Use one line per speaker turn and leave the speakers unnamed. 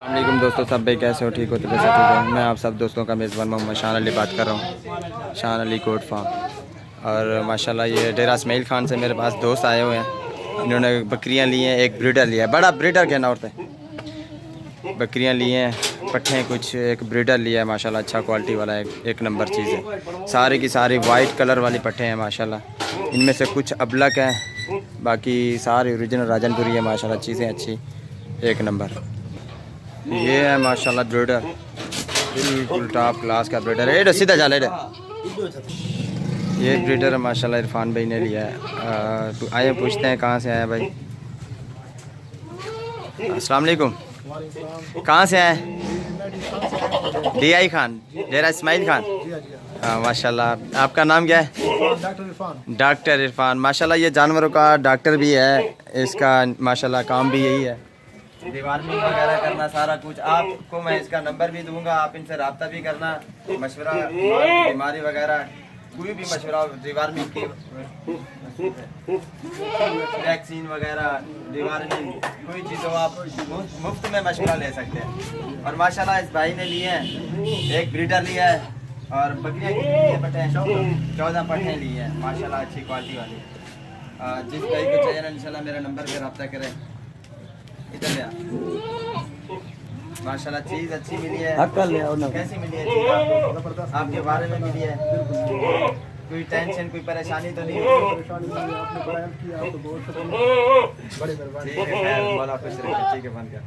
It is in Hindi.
वालेकुम दोस्तों, सब भाई कैसे हो? ठीक हो? तो कैसे ठीक है। मैं आप सब दोस्तों का मेज़बान मोहम्मद शान अली बात कर रहा हूँ, शान अली कोट फार्म। और माशाल्लाह ये डेरा इस्माइल खान से मेरे पास दोस्त आए हुए हैं। इन्होंने बकरियाँ ली हैं, एक ब्रीडर लिया है, बड़ा ब्रीडर कहना होता है। बकरियाँ ली हैं, पट्ठे कुछ, एक ब्रीडर लिया है माशाल्लाह, अच्छा क्वालिटी वाला एक नंबर चीज़ है। सारी की सारी वाइट कलर वाली पट्ठे हैं माशाल्लाह। इनमें से कुछ अबलक हैं, बाकी सारे ओरिजिनल राजनपुरी है माशाल्लाह। चीज़ें अच्छी, एक नंबर। ये है माशाल्लाह ब्रीडर, बिल्कुल टॉप क्लास का ब्रीडर है। सीधा जा ले। ये ब्रीडर है माशाल्लाह, इरफान भाई ने लिया है। तो आए पूछते हैं कहाँ से आया भाई। अस्सलाम वालेकुम, कहाँ से आए? DI खान, डेरा इस्माइल खान। माशाल्लाह, आपका नाम क्या है? डॉक्टर इरफान। माशाल्लाह ये जानवरों का डॉक्टर भी है, इसका माशाल्लाह काम भी यही है, डिवार्मिंग वगैरह करना सारा कुछ। आपको मैं इसका नंबर भी दूंगा, आप इनसे रब्ता भी करना, मशवरा बीमारी वगैरह कोई भी मशवरा, डिवार्मिंग की वैक्सीन वगैरह, डिवार्मिंग कोई चीज़ हो आप मुफ्त में मशवरा ले सकते हैं। और माशाल्लाह इस भाई ने लिए हैं, एक ब्रीडर लिया है और बकरियाँ कितनी पट्टे 14 पट्टे लिए हैं माशाल्लाह, अच्छी क्वालिटी वाली। जिस भाई को चाहिए ना इंशाल्लाह मेरा नंबर पर रब्ता करें। इधर ले माशाल्लाह, चीज़ अच्छी मिली है। कैसी मिली है चीज़ आपको? आपके बारे में मिली है, कोई टेंशन कोई परेशानी तो नहीं है? ठीक है, खुश रखिए, ठीक है, बंद कर।